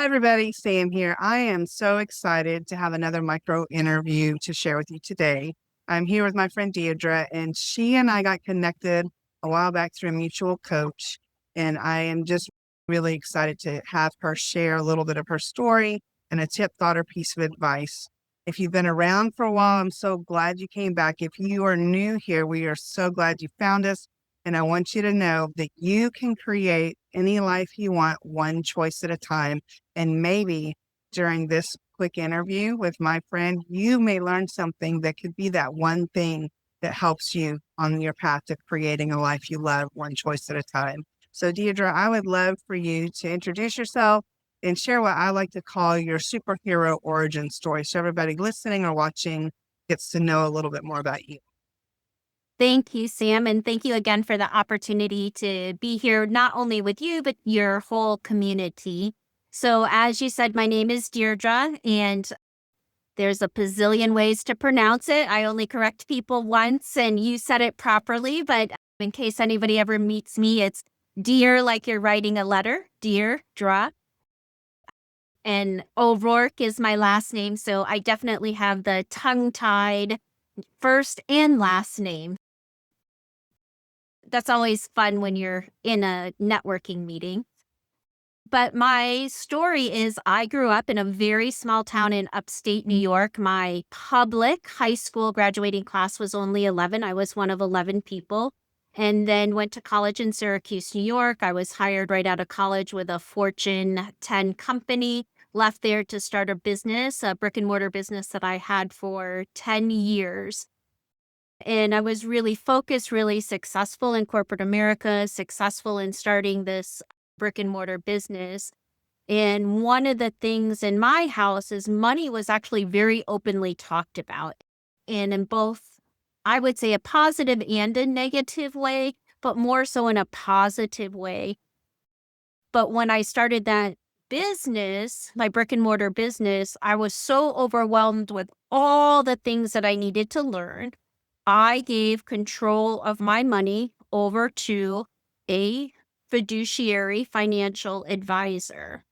Hi, everybody. Sam here. I am so excited to have another micro interview to share with you today. I'm here with my friend Dierdra, and she and I got connected a while back through a mutual coach. And I am just really excited to have her share a little bit of her story and a tip, thought, or piece of advice. If you've been around for a while, I'm so glad you came back. If you are new here, we are so glad you found us. And I want you to know that you can create any life you want, one choice at a time. And maybe during this quick interview with my friend, you may learn something that could be that one thing that helps you on your path to creating a life you love, one choice at a time. So, Dierdra, I would love for you to introduce yourself and share what I like to call your superhero origin story. So, everybody listening or watching gets to know a little bit more about you. Thank you, Sam, and thank you again for the opportunity to be here, not only with you, but your whole community. So, as you said, my name is Dierdra, and there's a bazillion ways to pronounce it. I only correct people once, and you said it properly, but in case anybody ever meets me, it's Dear, like you're writing a letter, Dierdra. And O'Rourke is my last name, so I definitely have the tongue-tied first and last name. That's always fun when you're in a networking meeting. But my story is I grew up in a very small town in upstate New York. My public high school graduating class was only 11. I was one of 11 people. And then went to college in Syracuse, New York. I was hired right out of college with a Fortune 10 company, left there to start a business, a brick and mortar business that I had for 10 years. And I was really focused, really successful in corporate America, successful in starting this brick and mortar business. And one of the things in my house is money was actually very openly talked about. And in both, I would say, a positive and a negative way, but more so in a positive way. But when I started that business, my brick and mortar business, I was so overwhelmed with all the things that I needed to learn. I gave control of my money over to a fiduciary financial advisor.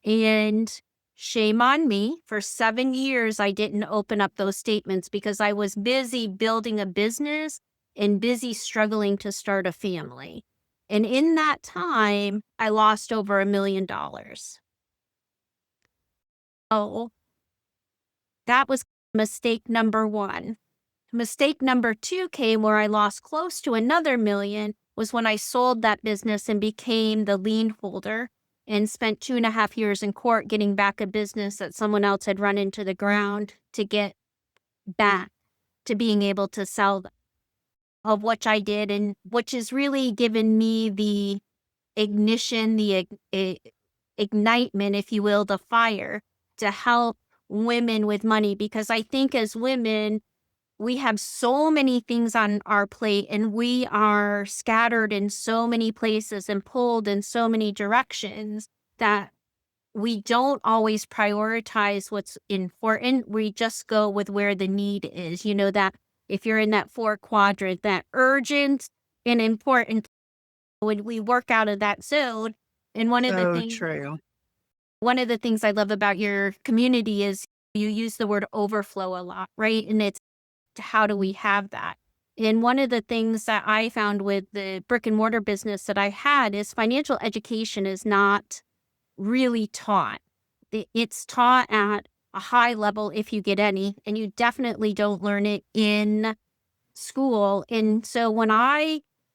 And shame on me, for 7 years, I didn't open up those statements because I was busy building a business and busy struggling to start a family. And in that time, I lost over $1 million. Oh, that was mistake number one. Mistake number two came where I lost close to another $1 million was when I sold that business and became the lien holder and spent 2.5 years in court getting back a business that someone else had run into the ground to get back to being able to sell them, of which I did, and which has really given me the ignition, the ignitement, if you will, the fire to help women with money. Because I think as women, we have so many things on our plate and we are scattered in so many places and pulled in so many directions that we don't always prioritize what's important. We just go with where the need is. You know, that if you're in that 4 quadrant, that urgent and important, when we work out of that zone. And So true. one of the things I love about your community is you use the word overflow a lot, right? And it's, how do we have that? And one of the things that I found with the brick and mortar business that I had is financial education is not really taught. It's taught at a high level if you get any, and you definitely don't learn it in school. And so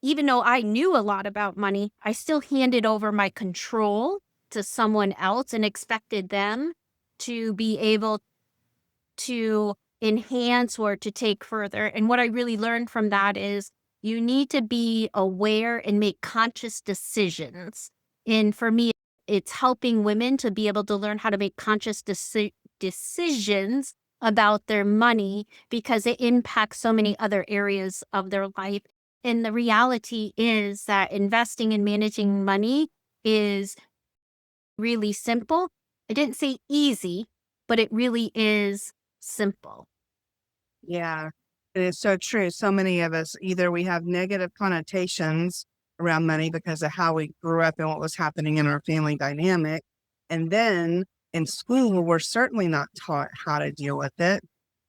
even though I knew a lot about money, I still handed over my control to someone else and expected them to be able to enhance or to take further. And what I really learned from that is you need to be aware and make conscious decisions. And for me, it's helping women to be able to learn how to make conscious decisions about their money because it impacts so many other areas of their life. And the reality is that investing and managing money is really simple. I didn't say easy, but it really is simple. Yeah, it is so true. So many of us, either we have negative connotations around money because of how we grew up and what was happening in our family dynamic, And then in school, we're certainly not taught how to deal with it.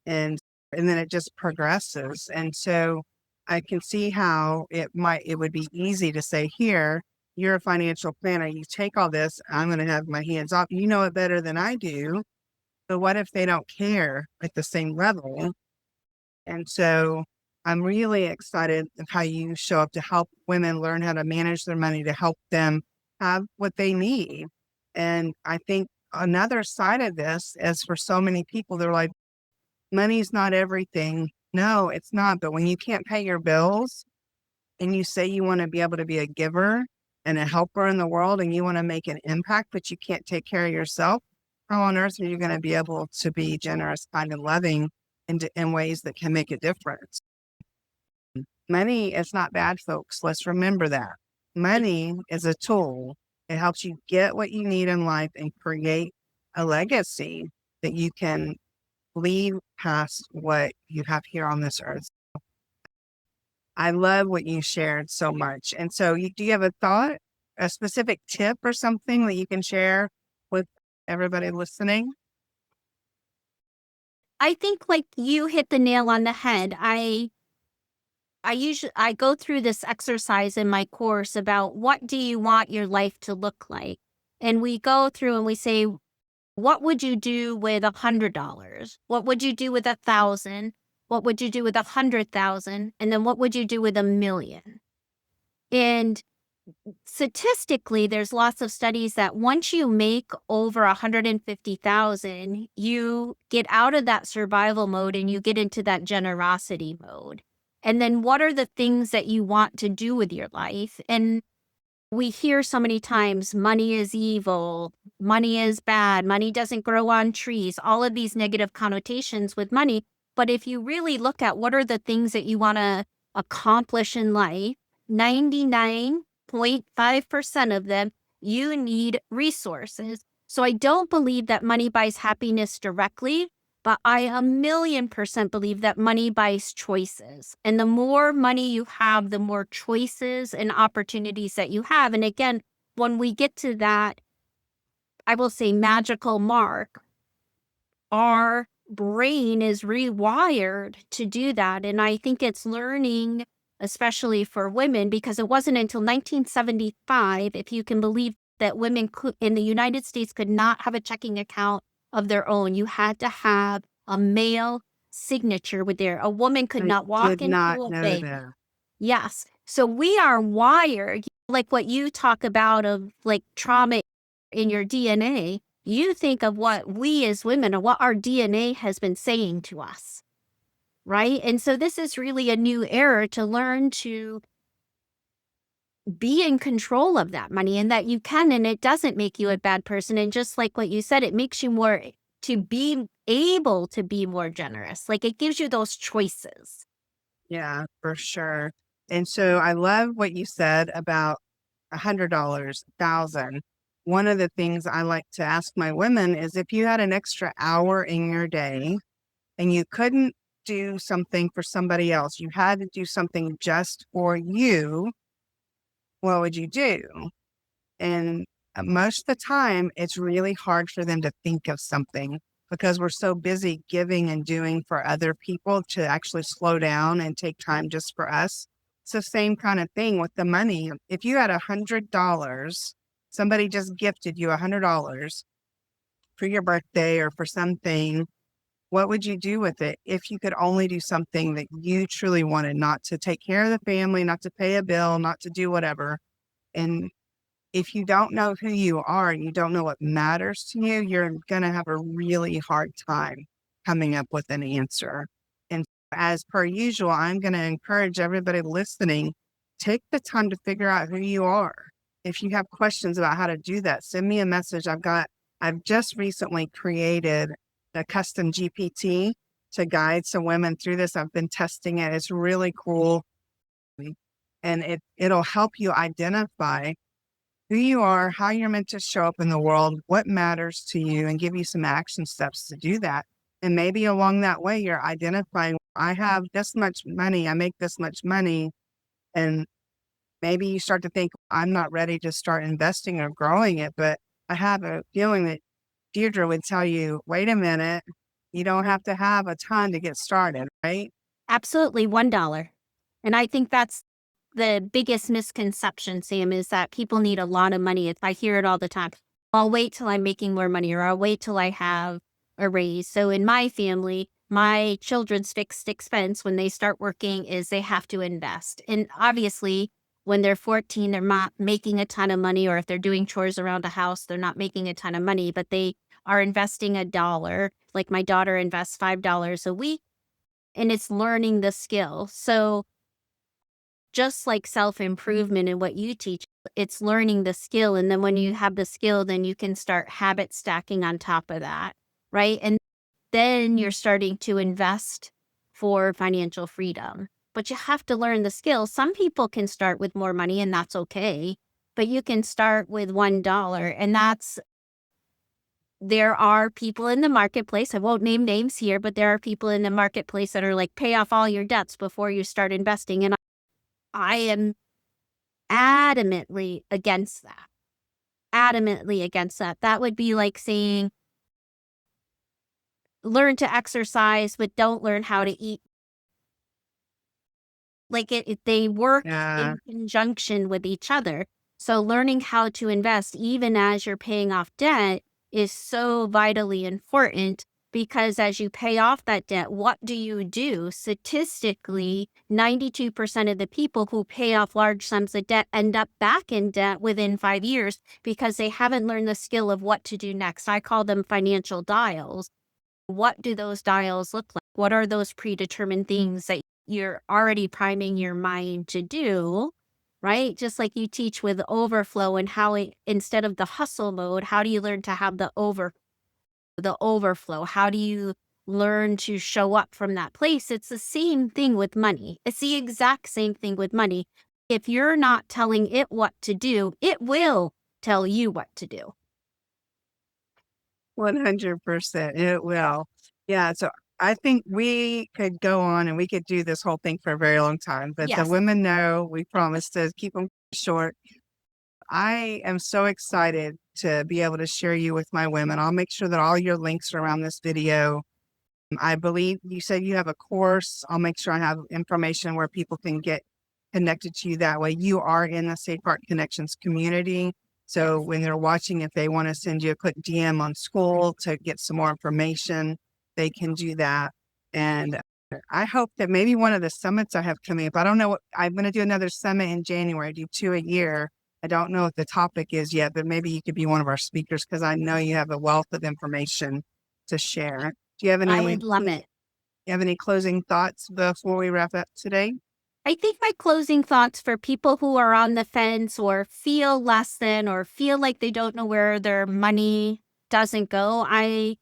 And then it just progresses. And so I can see how it would be easy to say, here, you're a financial planner. You take all this, I'm going to have my hands off. You know it better than I do. But what if they don't care at the same level? And so I'm really excited of how you show up to help women learn how to manage their money, to help them have what they need. And I think another side of this is for so many people, they're like, money's not everything. No, it's not. But when you can't pay your bills and you say you want to be able to be a giver and a helper in the world and you want to make an impact, but you can't take care of yourself, how on earth are you going to be able to be generous, kind, and loving in ways that can make a difference? Money is not bad, folks. Let's remember that. Money is a tool. It helps you get what you need in life and create a legacy that you can leave past what you have here on this earth. I love what you shared so much. And so do you have a thought, a specific tip or something that you can share with everybody listening? I think like you hit the nail on the head. I go through this exercise in my course about what do you want your life to look like? And we go through and we say, what would you do with $100? What would you do with 1,000? What would you do with 100,000? And then what would you do with 1,000,000? And statistically, there's lots of studies that once you make over 150,000, you get out of that survival mode and you get into that generosity mode. And then what are the things that you want to do with your life? And we hear so many times money is evil, money is bad, money doesn't grow on trees, all of these negative connotations with money. But if you really look at what are the things that you want to accomplish in life, 99.5% of them, you need resources. So I don't believe that money buys happiness directly, but I 1,000,000% believe that money buys choices. And the more money you have, the more choices and opportunities that you have. And again, when we get to that, I will say magical mark, our brain is rewired to do that. And I think it's learning, especially for women, because it wasn't until 1975, if you can believe, that women in the United States could not have a checking account of their own. You had to have a male signature with there. A woman could I not walk did not into a know bank. that. Yes. So we are wired, like what you talk about of like trauma in your DNA. You think of what we as women or what our DNA has been saying to us, right? And so this is really a new era to learn to be in control of that money, and that you can, and it doesn't make you a bad person. And just like what you said, it makes you more to be able to be more generous. Like it gives you those choices. Yeah, for sure. And so I love what you said about $100, 1,000. One of the things I like to ask my women is if you had an extra hour in your day and you couldn't do something for somebody else, you had to do something just for you, what would you do? And most of the time, it's really hard for them to think of something because we're so busy giving and doing for other people to actually slow down and take time just for us. It's the same kind of thing with the money. If you had $100, somebody just gifted you $100 for your birthday or for something, what would you do with it if you could only do something that you truly wanted, not to take care of the family, not to pay a bill, not to do whatever? And if you don't know who you are and you don't know what matters to you, you're going to have a really hard time coming up with an answer. And as per usual, I'm going to encourage everybody listening, take the time to figure out who you are. If you have questions about how to do that, send me a message. I've just recently created a custom GPT to guide some women through this. I've been testing it. It's really cool. And it'll help you identify who you are, how you're meant to show up in the world, what matters to you, and give you some action steps to do that. And maybe along that way, you're identifying, I have this much money, I make this much money. And maybe you start to think, I'm not ready to start investing or growing it, but I have a feeling that Deirdre would tell you, wait a minute, you don't have to have a ton to get started, right? Absolutely, $1. And I think that's the biggest misconception, Sam, is that people need a lot of money. I hear it all the time. I'll wait till I'm making more money, or I'll wait till I have a raise. So in my family, my children's fixed expense when they start working is they have to invest. And obviously, when they're 14, they're not making a ton of money, or if they're doing chores around the house, they're not making a ton of money, but they are investing $1. Like my daughter invests $5 a week, and it's learning the skill. So just like self-improvement and what you teach, it's learning the skill. And then when you have the skill, then you can start habit stacking on top of that, right? And then you're starting to invest for financial freedom. But you have to learn the skill. Some people can start with more money and that's okay. But you can start with $1. And there are people in the marketplace. I won't name names here, but there are people in the marketplace that are like, pay off all your debts before you start investing. And I am adamantly against that. Adamantly against that. That would be like saying, learn to exercise, but don't learn how to eat. Like they work Yeah. in conjunction with each other. So learning how to invest, even as you're paying off debt, is so vitally important, because as you pay off that debt, what do you do? Statistically, 92% of the people who pay off large sums of debt end up back in debt within 5 years because they haven't learned the skill of what to do next. I call them financial dials. What do those dials look like? What are those predetermined things that you're already priming your mind to do, right? Just like you teach with overflow, and how instead of the hustle mode, how do you learn to have the overflow? How do you learn to show up from that place? It's the same thing with money. It's the exact same thing with money. If you're not telling it what to do, it will tell you what to do. 100%. It will. Yeah. So I think we could go on and we could do this whole thing for a very long time, but the Yes. women know we promise to keep them short. I am so excited to be able to share you with my women. I'll make sure that all your links are around this video. I believe you said you have a course. I'll make sure I have information where people can get connected to you that way. You are in the Safe Heart Connections community. So when they're watching, if they want to send you a quick DM on school to get some more information, they can do that. And I hope that maybe one of the summits I have coming up, I don't know what, I'm going to do another summit in January, I do 2 a year. I don't know what the topic is yet, but maybe you could be one of our speakers, because I know you have a wealth of information to share. Do you have I any would love it. you have any closing thoughts before we wrap up today? I think my closing thoughts for people who are on the fence, or feel less than, or feel like they don't know where their money doesn't go, I,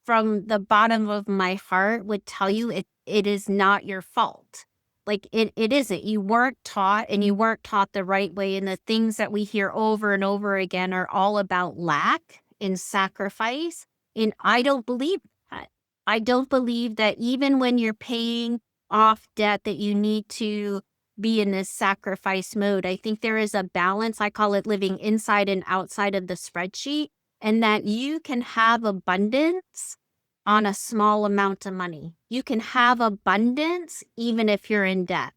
from the bottom of my heart, would tell you it is not your fault. Like it isn't. You weren't taught, and you weren't taught the right way. And the things that we hear over and over again are all about lack and sacrifice. And I don't believe that. I don't believe that even when you're paying off debt, that you need to be in this sacrifice mode. I think there is a balance. I call it living inside and outside of the spreadsheet, and that you can have abundance on a small amount of money. You can have abundance even if you're in debt.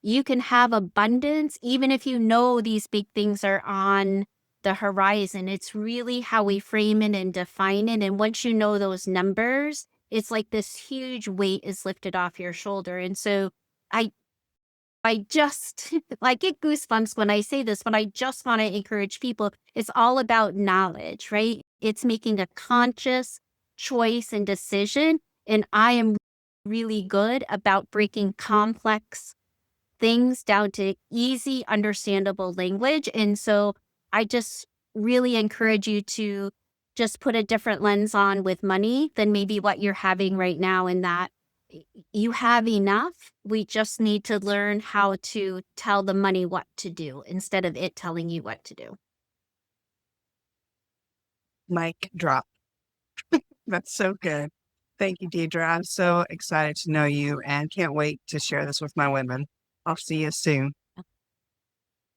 You can have abundance even if you know these big things are on the horizon. It's really how we frame it and define it. And once you know those numbers, it's like this huge weight is lifted off your shoulder. And so I I just I get goosebumps when I say this, but I just want to encourage people. It's all about knowledge, right? It's making a conscious choice and decision. And I am really good about breaking complex things down to easy, understandable language. And so I just really encourage you to just put a different lens on with money than maybe what you're having right now, in that you have enough. We just need to learn how to tell the money what to do instead of it telling you what to do. Mic drop. That's so good. Thank you, Deidre. I'm so excited to know you and can't wait to share this with my women. I'll see you soon.